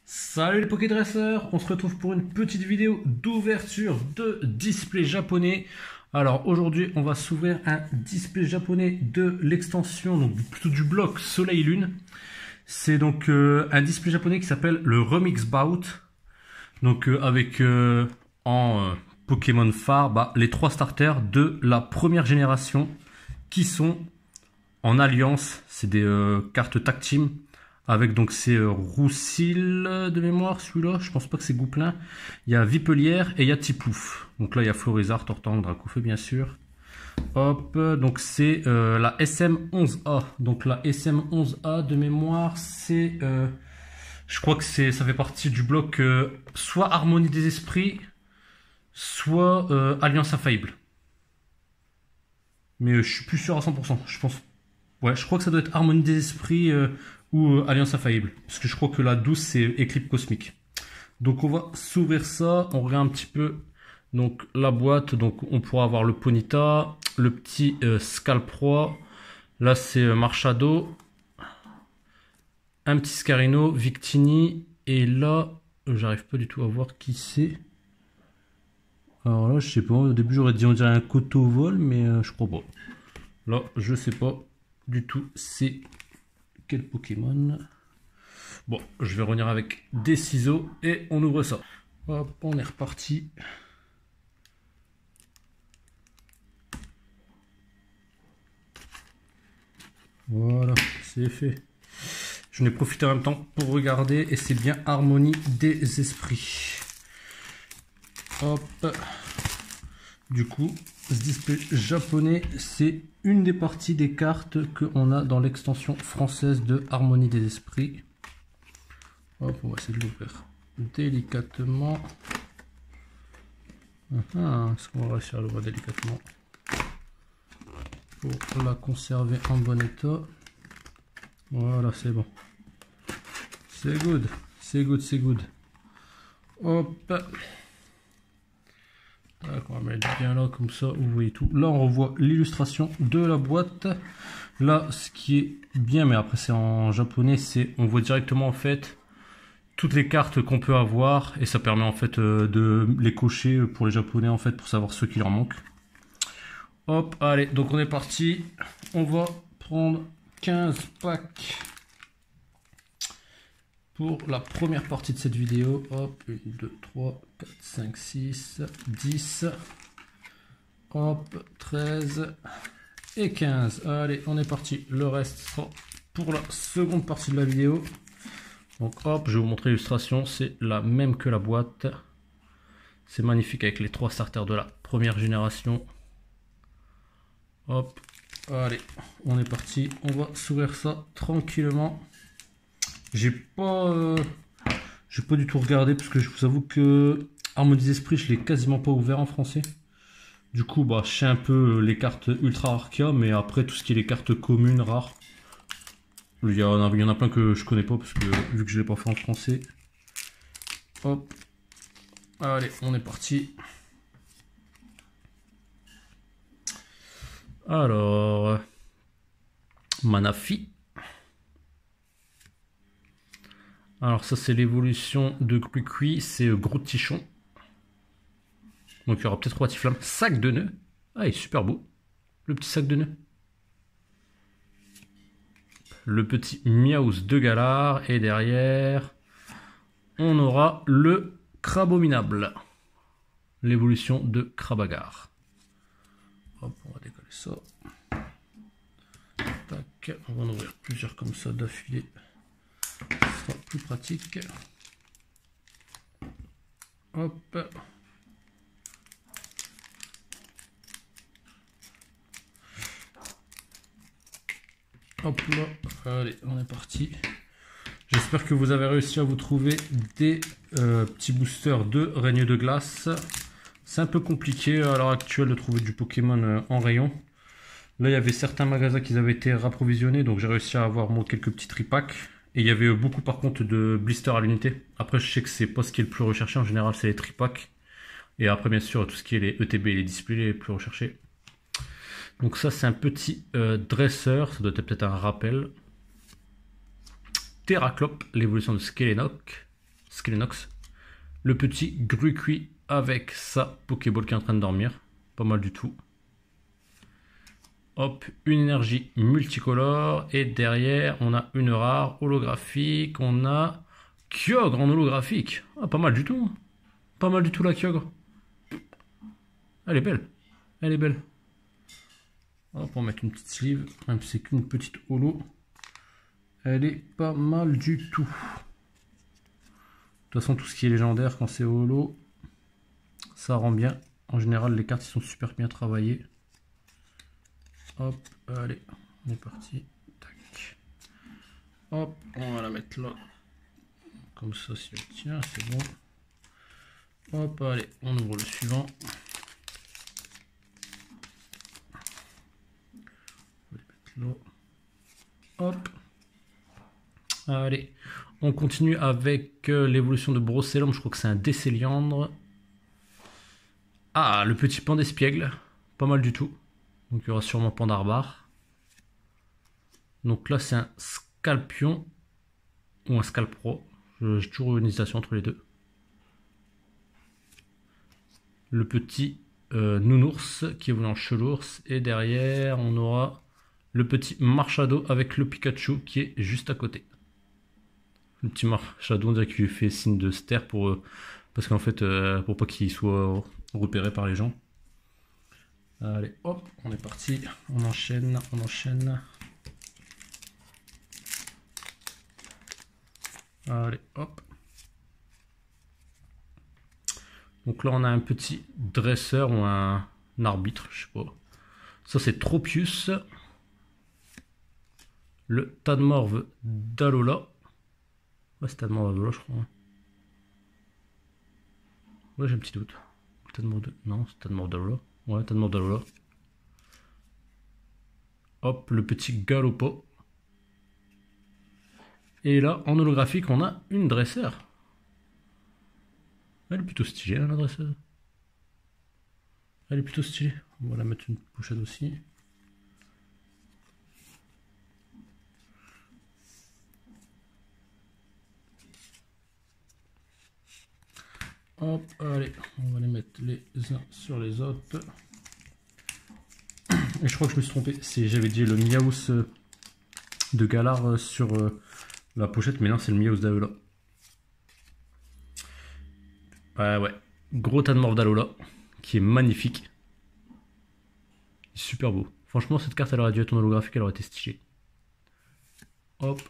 Salut les Pokédresseurs, on se retrouve pour une petite vidéo d'ouverture de display japonais. Alors aujourd'hui on va s'ouvrir un display japonais de l'extension, donc plutôt du bloc Soleil-Lune. C'est donc un display japonais qui s'appelle le Remix Bout. Donc avec en Pokémon phare les 3 starters de la première génération qui sont en alliance. C'est des cartes Tag Team. Avec donc c'est Roussil de mémoire, celui-là, je pense pas que c'est Gouplin. Il y a Vipelière et il y a Tiplouf. Donc là il y a Florizard, Tortank, Dracofeu bien sûr. Hop, donc c'est la SM11A. Donc la SM11A de mémoire, c'est... je crois que ça fait partie du bloc soit Harmonie des Esprits, soit Alliance Infaillible. Mais je suis plus sûr à 100%, je pense. Ouais, je crois que ça doit être Harmonie des Esprits ou Alliance Infaillible. Parce que je crois que la 12 c'est Éclipse Cosmique. Donc on va s'ouvrir ça, on regarde un petit peu donc la boîte. Donc on pourra avoir le Ponyta, le petit Scalproie. Là c'est Marchado, un petit Scarino, Victini. Et là, j'arrive pas du tout à voir qui c'est. Alors là, je sais pas, au début j'aurais dit on dirait un Cotovol, mais je crois pas. Là, je sais pas du tout c'est quel Pokémon. Bon, je vais revenir avec des ciseaux et on ouvre ça. Hop, on est reparti. Voilà, c'est fait. Je n'ai profité en même temps pour regarder et c'est bien Harmonie des Esprits. Hop. Du coup, ce display japonais, c'est une des parties des cartes qu'on a dans l'extension française de Harmonie des Esprits. Hop, on va essayer de l'ouvrir délicatement. Est-ce qu'on va réussir à l'ouvrir délicatement pour la conserver en bon état? Voilà, c'est bon. C'est good, c'est good, c'est good. Hop. On va mettre bien là comme ça, vous voyez tout. Là on revoit l'illustration de la boîte. Là ce qui est bien, mais après c'est en japonais, c'est on voit directement en fait toutes les cartes qu'on peut avoir et ça permet en fait de les cocher pour les japonais en fait pour savoir ceux qui leur manquent. Hop, allez, donc on est parti. On va prendre 15 packs pour la première partie de cette vidéo. Hop, 1, 2, 3, 4, 5, 6, 10. Hop, 13 et 15. Allez, on est parti. Le reste sera pour la seconde partie de la vidéo. Donc hop, je vais vous montrer l'illustration. C'est la même que la boîte. C'est magnifique avec les 3 starters de la première génération. Hop, allez, on est parti. On va s'ouvrir ça tranquillement. J'ai pas du tout regardé parce que je vous avoue que Harmonie des Esprits je l'ai quasiment pas ouvert en français. Du coup je sais un peu les cartes ultra rares qu'il y a, mais après tout ce qui est les cartes communes rares, il y en a plein que je connais pas parce que vu que je l'ai pas fait en français. Hop, allez, on est parti. Alors Manafi. Alors ça c'est l'évolution de Grukui, c'est gros tichon. Donc il y aura peut-être roi Tiflamme. Sac de nœuds. Ah il est super beau. Le petit sac de nœuds. Le petit Miaus de Galar. Et derrière, on aura le Crabominable. L'évolution de Krabagar. Hop, on va décoller ça. Tac, on va en ouvrir plusieurs comme ça d'affilée. Ce sera plus pratique. Hop. Hop là. Allez, on est parti. J'espère que vous avez réussi à vous trouver des petits boosters de règne de glace. C'est un peu compliqué à l'heure actuelle de trouver du Pokémon en rayon. Là, il y avait certains magasins qui avaient été rapprovisionnés, donc j'ai réussi à avoir moi quelques petits tripacks. Et il y avait beaucoup par contre de blisters à l'unité. Après je sais que c'est pas ce qui est le plus recherché, en général c'est les tripacks. Et après bien sûr tout ce qui est les ETB et les displays les plus recherchés. Donc ça c'est un petit dresseur, ça doit être peut-être un rappel. Terraclope, l'évolution de Skelenok. Skelenox. Le petit Gruqui avec sa Pokéball qui est en train de dormir. Pas mal du tout. Hop, une énergie multicolore. Et derrière, on a une rare holographique. On a Kyogre en holographique. Ah, pas mal du tout. Pas mal du tout la Kyogre. Elle est belle. Elle est belle. Hop, on va mettre une petite sleeve. Même si c'est qu'une petite holo. Elle est pas mal du tout. De toute façon, tout ce qui est légendaire, quand c'est holo, ça rend bien. En général, les cartes ils sont super bien travaillées. Hop, allez, on est parti. Tac. Hop, on va la mettre là. Comme ça, si elle tient, c'est bon. Hop, allez, on ouvre le suivant. On va les mettre là. Hop. Allez, on continue avec l'évolution de Brocellum. Je crois que c'est un Décéliandre. Ah, le petit Pandespiègle. Pas mal du tout. Donc il y aura sûrement Pandarbar. Donc là, c'est un Scalpion ou un Scalpro. J'ai toujours une hésitation entre les deux. Le petit Nounours qui évolue en Chelours. Et derrière, on aura le petit Marshado avec le Pikachu qui est juste à côté. Le petit Marshado, on dirait qu'il fait signe de ster parce qu'en fait, pour pas qu'il soit repéré par les gens. Allez, hop, on est parti. On enchaîne, on enchaîne. Allez, hop. Donc là, on a un petit dresseur ou un arbitre, je sais pas. Ça, c'est Tropius. Le Tadmorve d'Alola. Ouais, c'est Tadmorve d'Alola, je crois. Ouais, j'ai un petit doute. Non, c'est Tadmorve d'Alola. Ouais, Tadmorve d'Alola. Hop, le petit Galopo. Et là, en holographique, on a une dresseur. Elle est plutôt stylée, hein, la dresseuse. Elle est plutôt stylée. On va la mettre une pochette aussi. Hop, allez, on va les mettre les uns sur les autres. Et je crois que je me suis trompé. J'avais dit le Miaus de Galar sur la pochette, mais non, c'est le Miaus d'Alola. Ouais, gros Tadmorve d'Alola, qui est magnifique. Super beau. Franchement, cette carte, elle aurait dû être en holographique, elle aurait été stylée. Hop.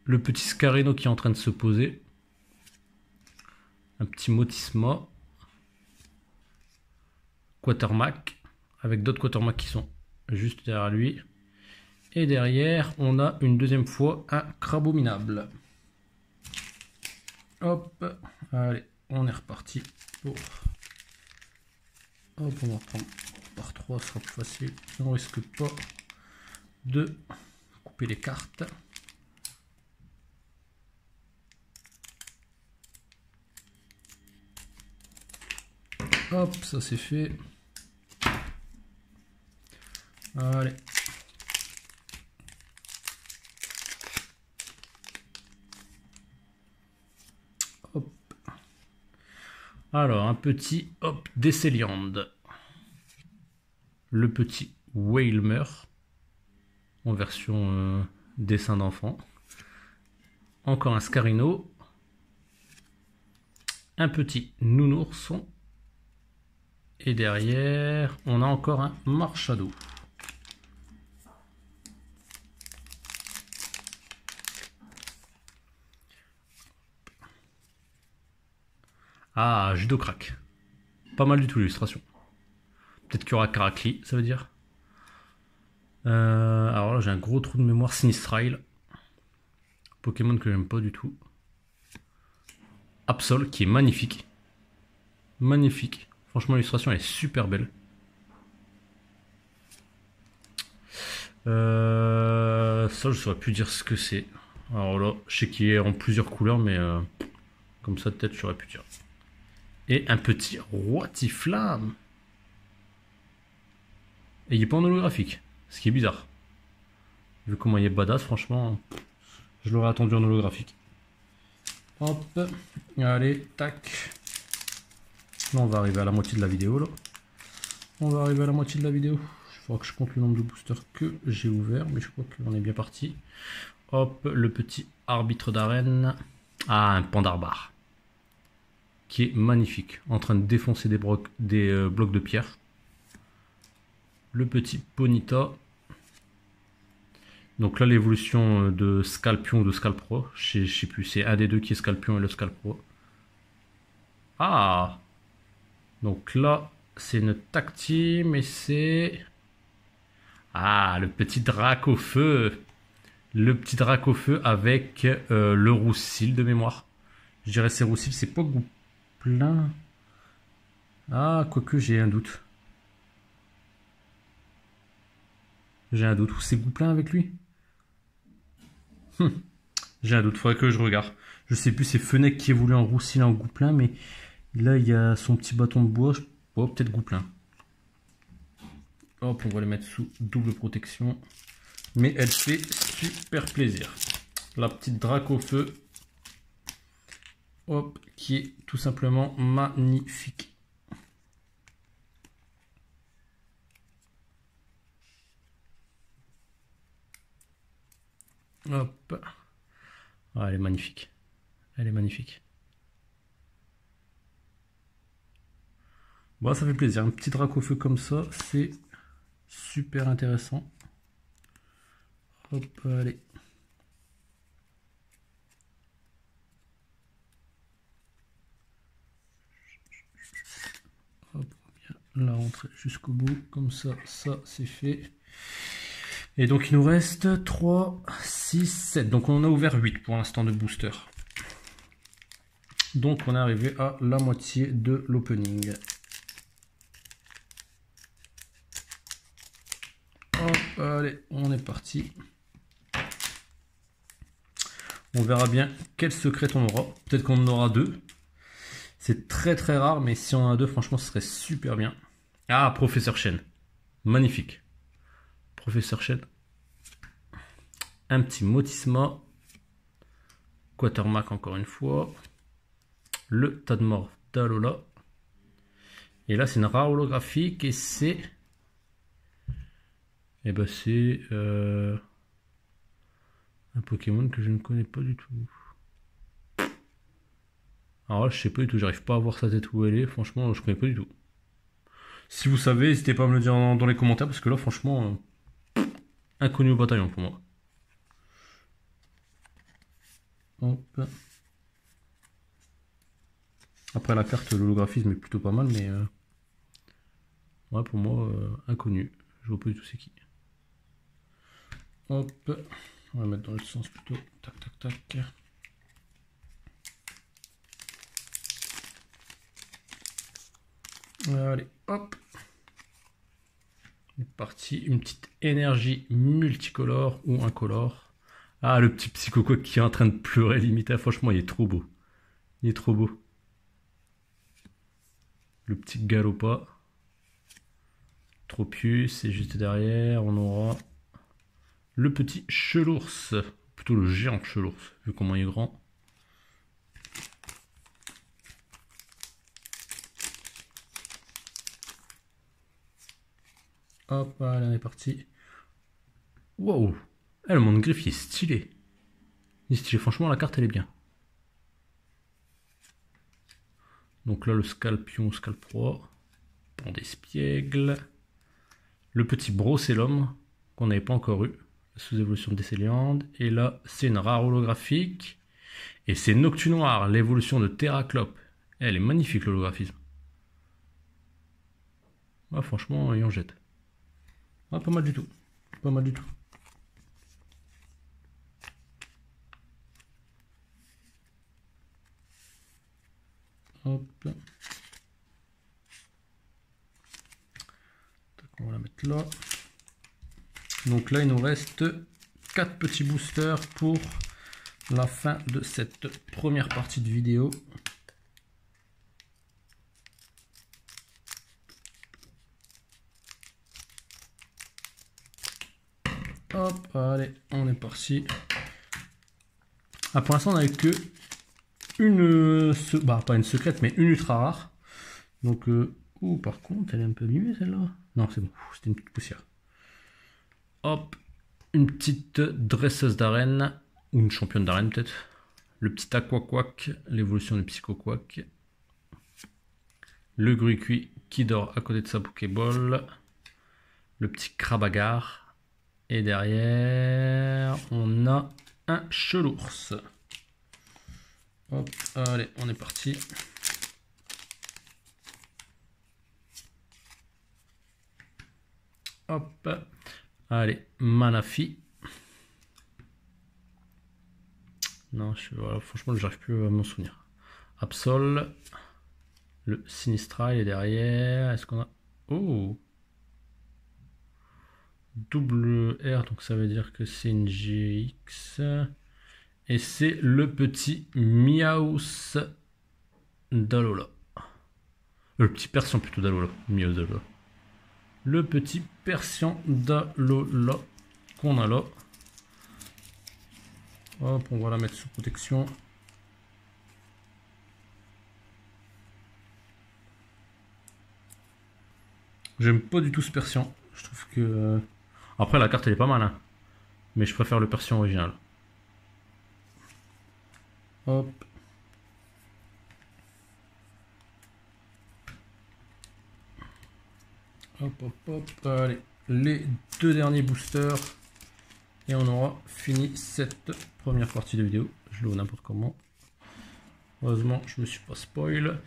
Le petit Scarino qui est en train de se poser. Un petit Motisma. Quatermack. Avec d'autres Quatermack qui sont juste derrière lui. Et derrière, on a une deuxième fois un Crabominable. Hop. Allez, on est reparti pour... Hop, on va prendre par 3, ce sera plus facile. On risque pas de couper les cartes. Hop, ça c'est fait. Allez. Hop. Alors, un petit hop Décéliande. Le petit Wailmer en version dessin d'enfant. Encore un Scarino. Un petit Nounourson. Et derrière, on a encore un Marshado. Ah, Judocrack. Pas mal du tout l'illustration. Peut-être qu'il y aura Caracle, ça veut dire. Alors là, j'ai un gros trou de mémoire. Sinistral. Pokémon que j'aime pas du tout. Absol, qui est magnifique. Magnifique. Franchement, l'illustration est super belle. Ça, je saurais plus dire ce que c'est. Alors là, je sais qu'il est en plusieurs couleurs, mais comme ça, peut-être, j'aurais pu dire. Et un petit Roitiflamme. Et il n'est pas en holographique, ce qui est bizarre. Vu comment il est badass, franchement, je l'aurais attendu en holographique. Hop. Allez, tac. Là, on va arriver à la moitié de la vidéo. Là. On va arriver à la moitié de la vidéo. Il faudra que je compte le nombre de boosters que j'ai ouvert, mais je crois qu'on est bien parti. Hop, le petit arbitre d'arène. Ah, un Pandar qui est magnifique, en train de défoncer des blocs de pierre. Le petit Ponyta. Donc là, l'évolution de Scalpion ou de Scalpro, je sais plus, c'est un des deux qui est Scalpion et le Scalpro. Ah! Donc là, c'est une Tacti, mais c'est... Ah, le petit Drac au feu! Le petit Drac au feu avec le Roussil de mémoire. Je dirais c'est Roussil, c'est pas Gouplin. Ah, quoique j'ai un doute. J'ai un doute. Ou c'est Gouplin avec lui? J'ai un doute, faudrait que je regarde. Je sais plus, c'est Fennec qui évolue en Roussil en Gouplin, mais là il y a son petit bâton de bois. Oh, peut-être Gouplin. Hop, on va les mettre sous double protection. Mais elle fait super plaisir. La petite Drac au feu. Hop, qui est tout simplement magnifique. Hop. Ah, elle est magnifique. Elle est magnifique. Bon, ça fait plaisir. Un petit Drac au feu comme ça, c'est super intéressant. Hop, allez. Hop, bien la rentrer jusqu'au bout. Comme ça, ça c'est fait. Et donc il nous reste 3, 6, 7. Donc on a ouvert 8 pour l'instant de booster. Donc on est arrivé à la moitié de l'opening. Hop, allez, on est parti. On verra bien quel secret on aura. Peut-être qu'on en aura 2. C'est très très rare, mais si on en a 2, franchement, ce serait super bien. Ah, Professeur Chen. Magnifique. Professeur Chen. Un petit Motisma. Quatermack encore une fois. Le Tadmor d'Alola. Et là, c'est une rare holographique et c'est... Eh ben, c'est un Pokémon que je ne connais pas du tout. Alors là, je sais pas du tout, j'arrive pas à voir sa tête où elle est. Franchement, je connais pas du tout. Si vous savez, n'hésitez pas à me le dire dans les commentaires parce que là, franchement, inconnu au bataillon pour moi. Hop. Après la carte, l'holographisme est plutôt pas mal, mais ouais, pour moi, inconnu. Je vois pas du tout c'est qui. Hop. On va mettre dans le sens plutôt. Tac, tac, tac. Allez, hop. On est parti. Une petite énergie multicolore ou incolore. Ah, le petit Psychoquack qui est en train de pleurer limite. Ah, franchement, il est trop beau. Il est trop beau. Le petit Galopa. Tropius. Et juste derrière, on aura le petit Chelours. Plutôt le géant Chelours, vu comment il est grand. Hop, allez, on est parti. Wow, le monde griffe, il est stylé. Il est stylé, franchement, la carte, elle est bien. Donc là, le Scalpion, Scalpro. Pandespiègle. Le petit Brocellum, qu'on n'avait pas encore eu. Sous-évolution de Décéliande. Et là, c'est une rare holographique. Et c'est Noctu Noir, l'évolution de Terraclope. Elle est magnifique, l'holographisme. Ah, franchement, il en jette. Ah, pas mal du tout. Pas mal du tout. Hop. On va la mettre là. Donc là, il nous reste 4 petits boosters pour la fin de cette première partie de vidéo. Hop, allez, on est parti. Ah, pour l'instant, on n'avait que pas une secrète, mais une ultra rare. Donc, par contre, elle est un peu abîmée celle-là. Non, c'est bon, c'était une petite poussière. Hop, une petite dresseuse d'arène, ou une championne d'arène peut-être. Le petit Aquaquack, l'évolution du Psychoquack. Le Gruicui qui dort à côté de sa Pokéball. Le petit Crabagar. Et derrière, on a un Chelours. Hop, allez, on est parti. Hop, allez, Manafi. Non, voilà, franchement, j'arrive plus à m'en souvenir. Absol. Le Sinistral est derrière. Est-ce qu'on a... Oh, double R, donc ça veut dire que c'est une GX. Et c'est le petit Miaus d'Alola. Le petit Persian plutôt d'Alola. Miaus d'Alola. Le petit Persian d'Alola qu'on a là. Hop, on va la mettre sous protection. J'aime pas du tout ce Persian. Je trouve que... Après, la carte, elle est pas mal, hein. Mais je préfère le Persian original. Hop. Hop, hop, hop. Allez, les deux derniers boosters. Et on aura fini cette première partie de vidéo. Je l'ouvre n'importe comment. Heureusement, je me suis pas spoil.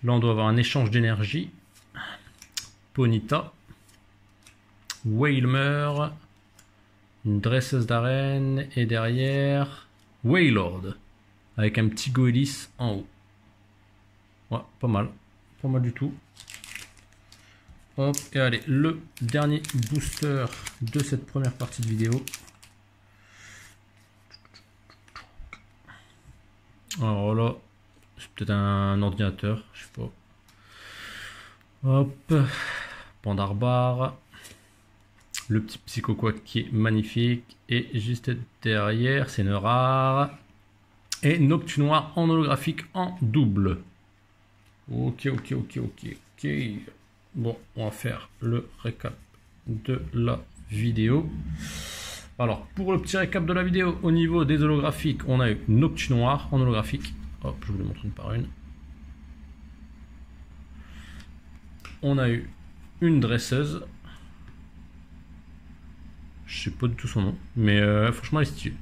Là, on doit avoir un échange d'énergie. Ponyta. Wailmer. Une dresseuse d'arène. Et derrière, Wailord. Avec un petit Goelis en haut. Ouais, pas mal. Pas mal du tout. Hop, et allez, le dernier booster de cette première partie de vidéo. Alors là, c'est peut-être un ordinateur, je sais pas. Hop, Pandarbar. Le petit Psychoquack qui est magnifique. Et juste derrière, c'est une rare. Et Noctunoir en holographique en double. Ok. Bon, on va faire le récap de la vidéo. Alors, pour le petit récap de la vidéo, au niveau des holographiques, on a eu Noctunoir en holographique. Hop, je vous les montre une par une. On a eu une dresseuse. Je sais pas du tout son nom, mais franchement, elle est stylée.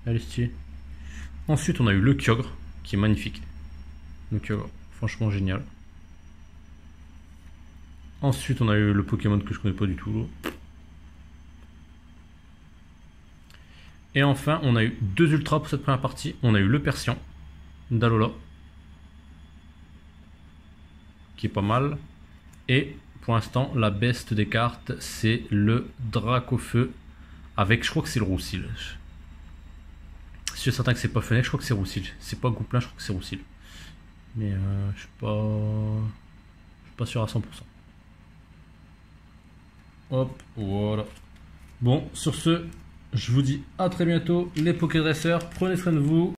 Elle est stylée. Ensuite, on a eu le Kyogre, qui est magnifique. Le Kyogre, franchement génial. Ensuite, on a eu le Pokémon que je connais pas du tout. Et enfin, on a eu deux ultras pour cette première partie. On a eu le Persian d'Alola, qui est pas mal. Et pour l'instant, la best des cartes, c'est le Dracofeu avec, je crois que c'est le Roussil. Je suis certain que c'est pas Fenech, je crois que c'est Roussil. C'est pas Gouplin, je crois que c'est Roussil. Mais je suis pas sûr à 100%. Hop, voilà. Bon, sur ce, je vous dis à très bientôt les Pokédresseurs. Prenez soin de vous.